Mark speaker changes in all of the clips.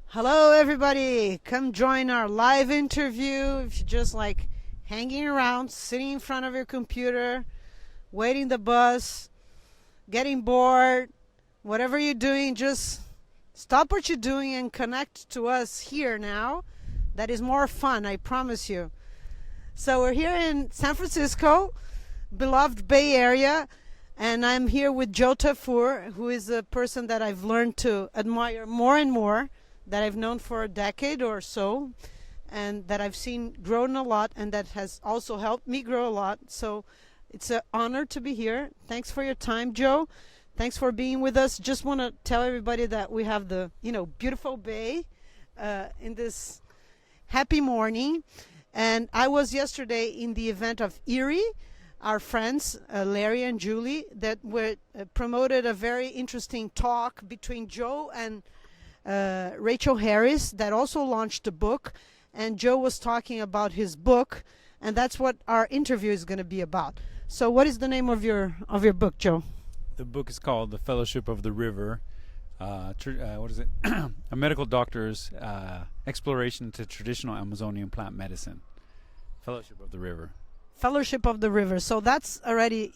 Speaker 1: Hello, everybody. Come join our live interview. If you're just like hanging around, sitting in front of your computer, waiting the bus, getting bored, whatever you're doing, just stop what you're doing and connect to us here now. That is more fun, I promise you. So we're here in San Francisco, beloved Bay Area, and I'm here with Joe Tafur, who is a person that I've learned to admire more and more, that I've known for a decade or so, and that I've seen grown a lot, and that has also helped me grow a lot. So it's an honor to be here. Thanks for your time, Joe. Thanks for being with us. Just want to tell everybody that we have the beautiful bay in this happy morning. And I was yesterday in the event of Erie, our friends, Larry and Julie, that were promoted a very interesting talk between Joe and Rachel Harris that also launched a book. And Joe was talking about his book, and that's what our interview is going to be about. So what is the name of your book, Joe?
Speaker 2: The book is called The Fellowship of the River. What is it? A medical doctor's exploration to traditional Amazonian plant medicine. Fellowship of the River.
Speaker 1: Fellowship of the River. So that's already,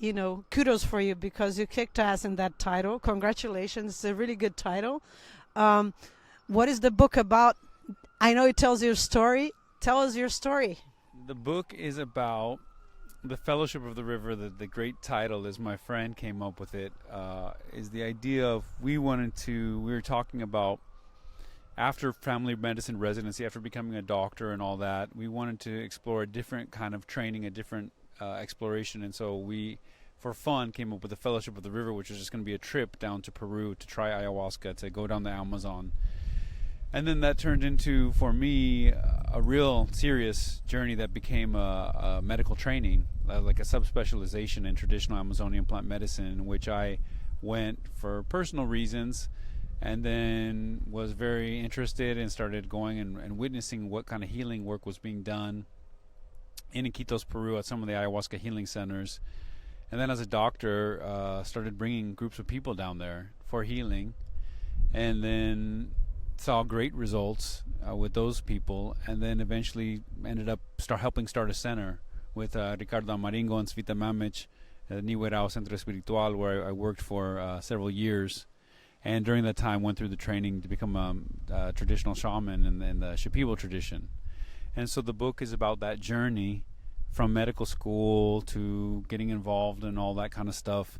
Speaker 1: kudos for you, because you kicked ass in that title. Congratulations. It's a really good title. What is the book about? I know it tells your story. Tell us your story.
Speaker 2: The book is about the Fellowship of the River. The great title, as my friend came up with it, is the idea of we were talking about after family medicine residency, after becoming a doctor and all that, we wanted to explore a different kind of training, a different exploration. And so we, for fun, came up with the Fellowship of the River, which was just going to be a trip down to Peru to try ayahuasca, to go down the Amazon. And then that turned into, for me, a real serious journey that became a medical training, like a subspecialization in traditional Amazonian plant medicine, in which I went for personal reasons, and then was very interested and started going and witnessing what kind of healing work was being done in Iquitos, Peru, at some of the ayahuasca healing centers. And then as a doctor, started bringing groups of people down there for healing, and then saw great results with those people, and then eventually ended up helping start a center with Ricardo Amaringo and Svita Mamic, Niwerao Centro Espiritual, where I worked for several years. And during that time went through the training to become a traditional shaman in the Shipibo tradition. And so the book is about that journey from medical school to getting involved in all that kind of stuff,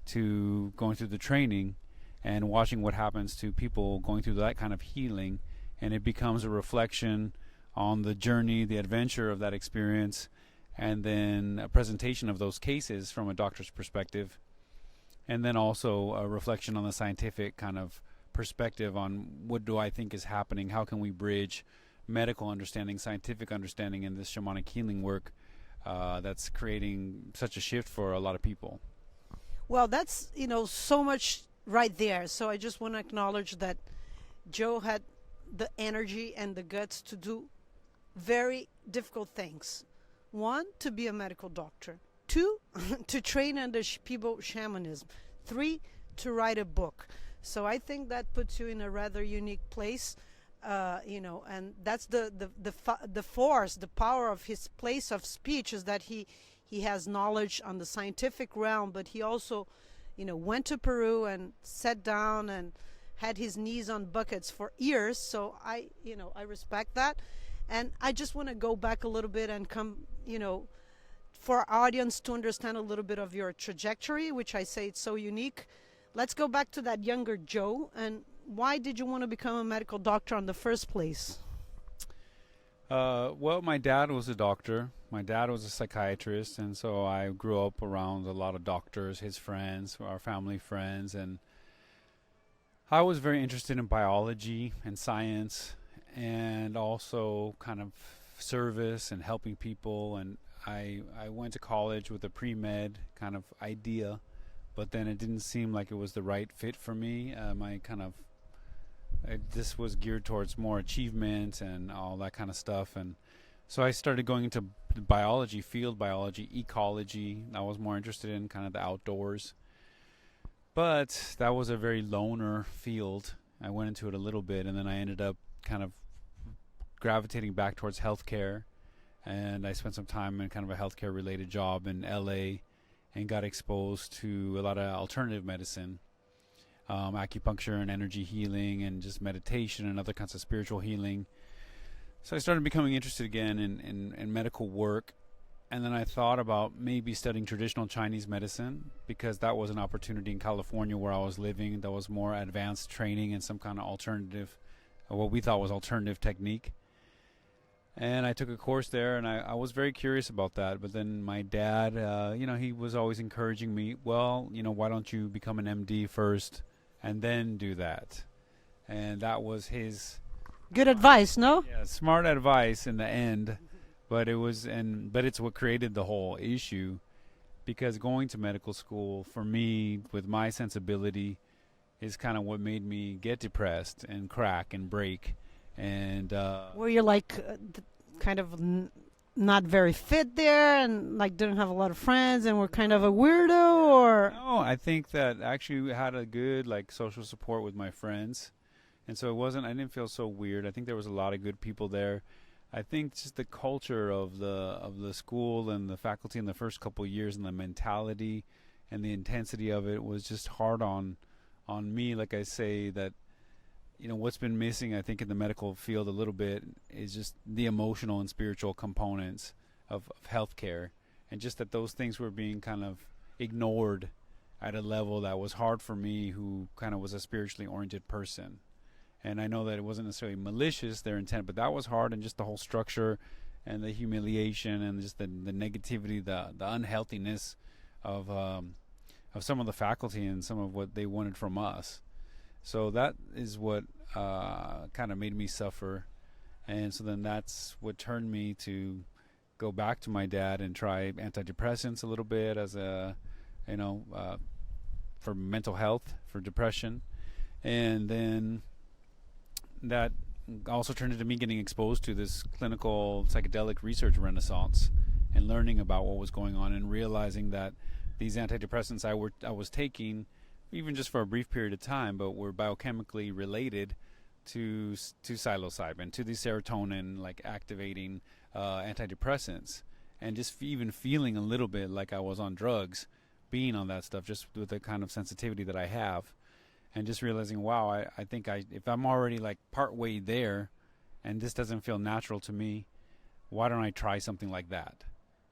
Speaker 2: to going through the training and watching what happens to people going through that kind of healing. And it becomes a reflection on the journey, the adventure of that experience, and then a presentation of those cases from a doctor's perspective. And then also a reflection on the scientific kind of perspective on what do I think is happening, how can we bridge medical understanding, scientific understanding in this shamanic healing work that's creating such a shift for a lot of people.
Speaker 1: Well, that's, so much right there. So I just want to acknowledge that Joe had the energy and the guts to do very difficult things. One, to be a medical doctor. 2, to train under Shipibo shamanism. 3, to write a book. So I think that puts you in a rather unique place, and that's the force, the power of his place of speech, is that he has knowledge on the scientific realm, but he also, went to Peru and sat down and had his knees on buckets for years. So I respect that. And I just want to go back a little bit and come, for our audience to understand a little bit of your trajectory, which I say it's so unique. Let's go back to that younger Joe. And why did you want to become a medical doctor in the first place?
Speaker 2: Well, my dad was a doctor. My dad was a psychiatrist, and so I grew up around a lot of doctors, his friends, our family friends, and I was very interested in biology and science, and also kind of service and helping people. And I went to college with a pre-med kind of idea, but then it didn't seem like it was the right fit for me. This was geared towards more achievement and all that kind of stuff. And so I started going into biology, field biology, ecology. I was more interested in kind of the outdoors. But that was a very loner field. I went into it a little bit, and then I ended up kind of gravitating back towards healthcare, and I spent some time in kind of a healthcare related job in LA and got exposed to a lot of alternative medicine, acupuncture and energy healing and just meditation and other kinds of spiritual healing. So I started becoming interested again in medical work. And then I thought about maybe studying traditional Chinese medicine, because that was an opportunity in California where I was living. That was more advanced training in some kind of alternative, what we thought was alternative technique. And I took a course there, and I was very curious about that. But then my dad, he was always encouraging me, well, why don't you become an MD first and then do that? And that was his...
Speaker 1: Good advice, no?
Speaker 2: Yeah, smart advice in the end. But it's what created the whole issue, because going to medical school for me, with my sensibility, is kind of what made me get depressed and crack and break. And
Speaker 1: were you like kind of not very fit there, and like didn't have a lot of friends, and were kind of a weirdo, or?
Speaker 2: No, I think that actually had a good like social support with my friends, and so I didn't feel so weird. I think there was a lot of good people there. I think just the culture of the school and the faculty in the first couple of years, and the mentality and the intensity of it was just hard on me. Like I say, that what's been missing, I think, in the medical field a little bit is just the emotional and spiritual components of healthcare, and just that those things were being kind of ignored at a level that was hard for me, who kind of was a spiritually oriented person. And I know that it wasn't necessarily malicious, their intent, but that was hard, and just the whole structure and the humiliation and just the negativity, the unhealthiness of some of the faculty and some of what they wanted from us. So that is what kind of made me suffer. And so then that's what turned me to go back to my dad and try antidepressants a little bit as for mental health, for depression. And then that also turned into me getting exposed to this clinical psychedelic research renaissance, and learning about what was going on, and realizing that these antidepressants I was taking, even just for a brief period of time, but were biochemically related to psilocybin, to the serotonin like activating antidepressants, and just even feeling a little bit like I was on drugs, being on that stuff, just with the kind of sensitivity that I have. And just realizing, wow, I think if I'm already like part way there, and this doesn't feel natural to me, why don't I try something like that?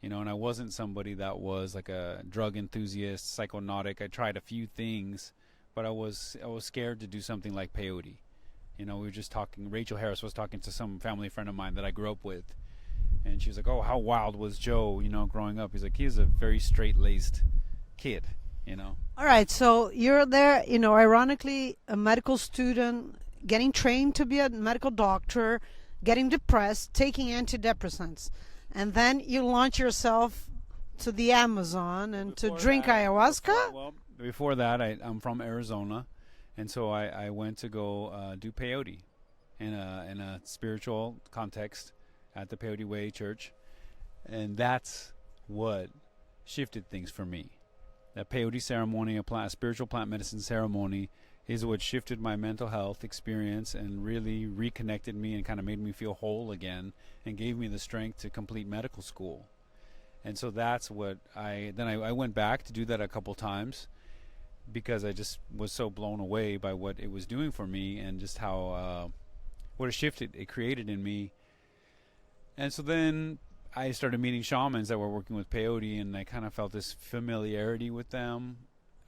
Speaker 2: And I wasn't somebody that was like a drug enthusiast, psychonautic. I tried a few things, but I was scared to do something like peyote. We were just talking. Rachel Harris was talking to some family friend of mine that I grew up with, and she was like, "Oh, how wild was Joe? Growing up." He's like, "He's a very straight-laced kid."
Speaker 1: All right, so you're there, ironically, a medical student, getting trained to be a medical doctor, getting depressed, taking antidepressants, and then you launch yourself to the Amazon and to drink ayahuasca?
Speaker 2: Before that, I'm from Arizona, and so I went to go do peyote in a spiritual context at the Peyote Way Church, and that's what shifted things for me. That peyote ceremony, a spiritual plant medicine ceremony, is what shifted my mental health experience and really reconnected me and kind of made me feel whole again, and gave me the strength to complete medical school. And so that's what I went back to do that a couple times, because I just was so blown away by what it was doing for me, and just how what it created in me. And so then I started meeting shamans that were working with peyote, and I kind of felt this familiarity with them.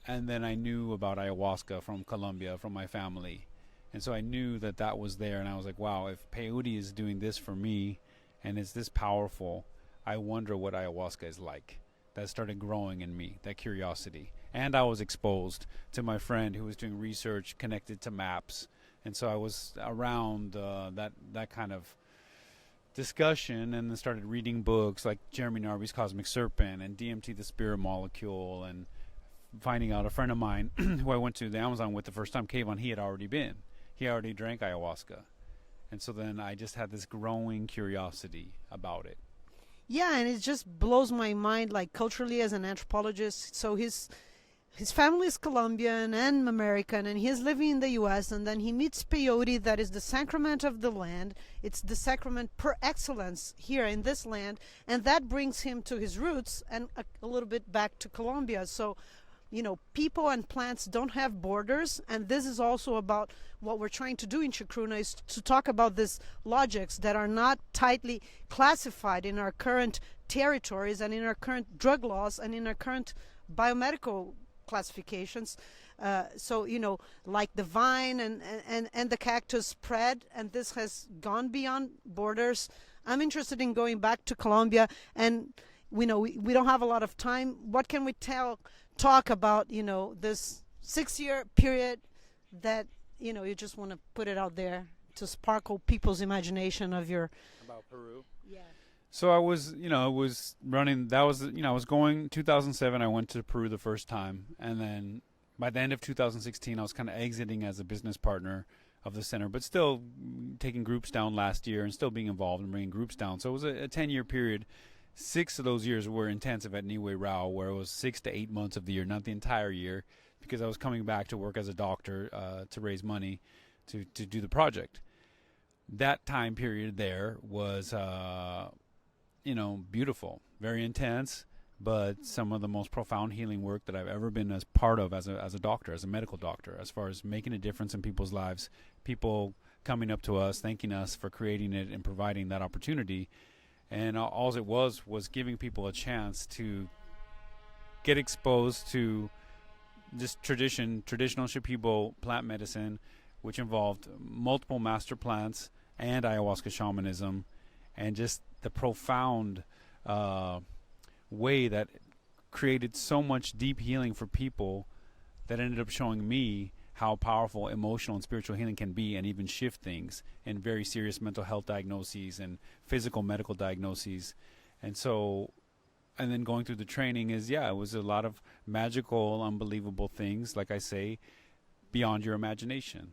Speaker 2: And then I knew about ayahuasca from Colombia, from my family. And so I knew that was there, and I was like, wow, if peyote is doing this for me and it's this powerful, I wonder what ayahuasca is like. That started growing in me, that curiosity. And I was exposed to my friend who was doing research connected to maps. And so I was around that kind of discussion, and then started reading books like Jeremy Narby's Cosmic Serpent and DMT the Spirit Molecule, and finding out a friend of mine who I went to the Amazon with the first time, Kayvon, he already drank ayahuasca. And so then I just had this growing curiosity about it.
Speaker 1: Yeah, and it just blows my mind, like culturally as an anthropologist. So his family is Colombian and American, and he's living in the U.S., and then he meets peyote, that is the sacrament of the land. It's the sacrament per excellence here in this land, and that brings him to his roots and a little bit back to Colombia. So, people and plants don't have borders, and this is also about what we're trying to do in Chacruna, is to talk about these logics that are not tightly classified in our current territories and in our current drug laws and in our current biomedical classifications. So like the vine and the cactus spread, and this has gone beyond borders. I'm interested in going back to Colombia, and we don't have a lot of time. What can we talk about this 6-year period that you just want to put it out there to sparkle people's imagination of your
Speaker 2: about Peru?
Speaker 1: Yeah.
Speaker 2: So I was, running. That was, I was going 2007. I went to Peru the first time, and then by the end of 2016, I was kind of exiting as a business partner of the center, but still taking groups down last year and still being involved in bringing groups down. So it was a 10-year period. 6 of those years were intensive at Niue Rao, where it was 6 to 8 months of the year, not the entire year, because I was coming back to work as a doctor to raise money to do the project. That time period there was beautiful, very intense, but some of the most profound healing work that I've ever been as part of as a doctor, as a medical doctor, as far as making a difference in people's lives, people coming up to us, thanking us for creating it and providing that opportunity. And all it was giving people a chance to get exposed to just traditional Shipibo plant medicine, which involved multiple master plants and ayahuasca shamanism, and just the profound way that created so much deep healing for people that ended up showing me how powerful emotional and spiritual healing can be, and even shift things in very serious mental health diagnoses and physical medical diagnoses. And then going through the training it was a lot of magical, unbelievable things, like I say, beyond your imagination.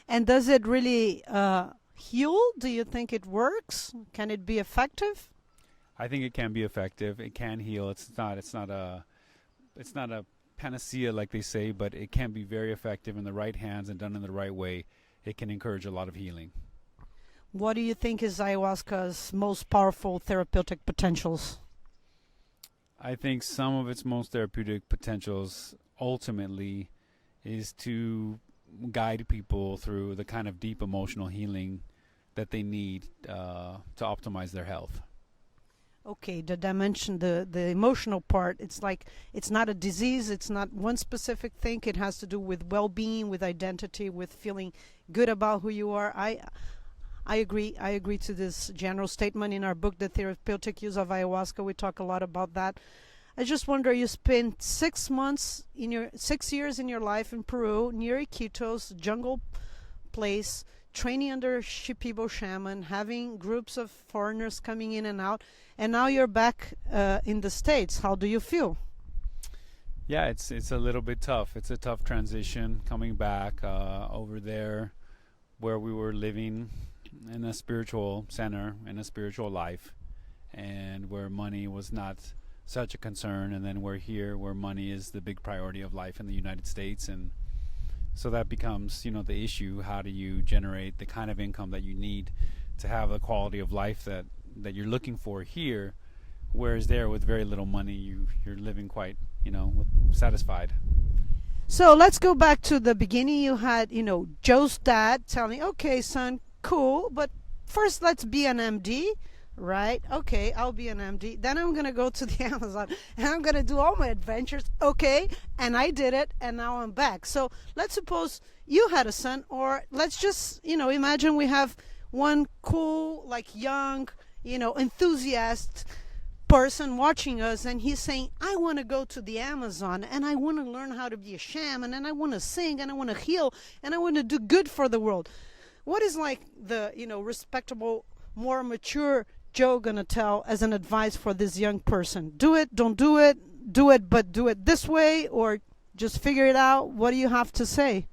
Speaker 1: And does it really heal? Do you think it works? Can it be effective?
Speaker 2: I think it can be effective. It can heal. It's not a panacea like they say, but it can be very effective in the right hands and done in the right way. It can encourage a lot of healing.
Speaker 1: What do you think is ayahuasca's most powerful therapeutic potentials?
Speaker 2: I think some of its most therapeutic potentials ultimately is to guide people through the kind of deep emotional healing that they need to optimize their health.
Speaker 1: Okay, the dimension, the emotional part, it's like it's not a disease, it's not one specific thing. It has to do with well-being, with identity, with feeling good about who you are. I agree to this general statement. In our book, The Therapeutic Use of Ayahuasca, we talk a lot about that. I just wonder, you spent 6 years in your life in Peru, near Iquitos, jungle place, training under Shipibo shaman, having groups of foreigners coming in and out, and now you're back in the States. How do you feel?
Speaker 2: Yeah, it's a little bit tough. It's a tough transition coming back over there, where we were living in a spiritual center, in a spiritual life, and where money was not such a concern, and then we're here where money is the big priority of life in the United States. And so that becomes, the issue. How do you generate the kind of income that you need to have the quality of life that you're looking for here, whereas there with very little money you're living quite, satisfied.
Speaker 1: So let's go back to the beginning. You had, Joe's dad telling, okay, son, cool, but first let's be an MD, right? Okay, I'll be an MD. Then I'm going to go to the Amazon and I'm going to do all my adventures. Okay, and I did it, and now I'm back. So let's suppose you had a son, or let's just, imagine we have one cool, young, enthusiast person watching us, and he's saying, I want to go to the Amazon, and I want to learn how to be a shaman, and I want to sing, and I want to heal, and I want to do good for the world. What is the respectable, more mature Joe gonna tell as an advice for this young person? Do it, don't do it, but do it this way, or just figure it out? What do you have to say?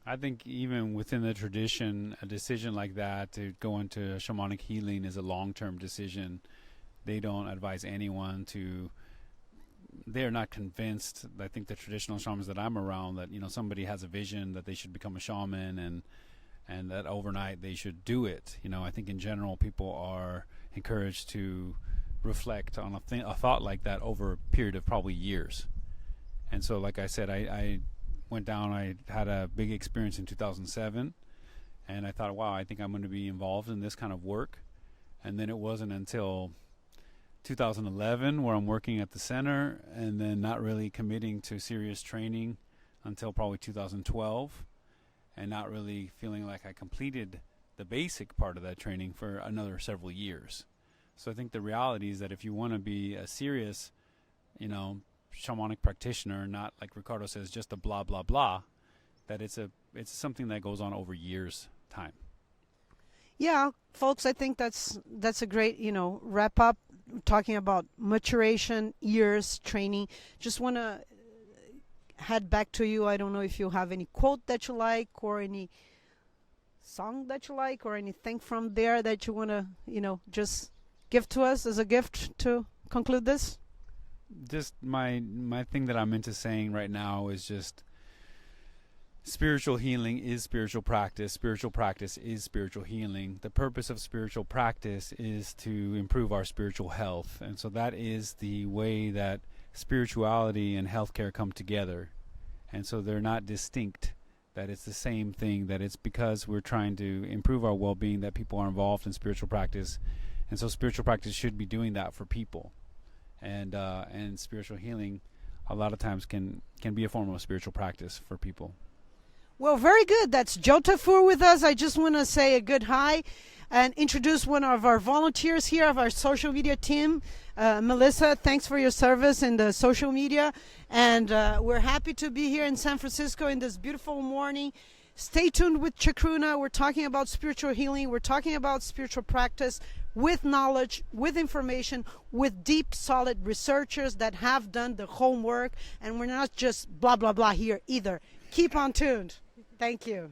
Speaker 2: I think even within the tradition, a decision like that to go into shamanic healing is a long-term decision. They don't advise anyone to they're not convinced. I think the traditional shamans that I'm around, that somebody has a vision that they should become a shaman, and that overnight they should do it. I think in general people are encouraged to reflect on a thought like that over a period of probably years. And so, like I said, I went down. I had a big experience in 2007, and I thought, wow, I think I'm going to be involved in this kind of work. And then it wasn't until 2011 where I'm working at the center, and then not really committing to serious training until probably 2012, and not really feeling like I completed the basic part of that training for another several years. So I think the reality is that if you want to be a serious, shamanic practitioner, not like Ricardo says, just a blah blah blah, that it's something that goes on over years time.
Speaker 1: Yeah, folks, I think that's a great, wrap up, talking about maturation, years, training. Just want to head back to you. I don't know if you have any quote that you like, or any song that you like, or anything from there that you want to, just give to us as a gift to conclude this.
Speaker 2: Just my thing that I'm into saying right now is just, spiritual healing is spiritual practice. Spiritual practice is spiritual healing. The purpose of spiritual practice is to improve our spiritual health. And so that is the way that spirituality and healthcare come together. And so they're not distinct, that it's the same thing, that it's because we're trying to improve our well-being that people are involved in spiritual practice. And so spiritual practice should be doing that for people. And spiritual healing a lot of times can be a form of spiritual practice for people.
Speaker 1: Well, very good. That's Joe Tafur with us. I just want to say a good hi and introduce one of our volunteers here of our social media team. Melissa, thanks for your service in the social media. And we're happy to be here in San Francisco in this beautiful morning. Stay tuned with Chacruna. We're talking about spiritual healing. We're talking about spiritual practice with knowledge, with information, with deep, solid researchers that have done the homework. And we're not just blah, blah, blah here either. Keep on tuned. Thank you.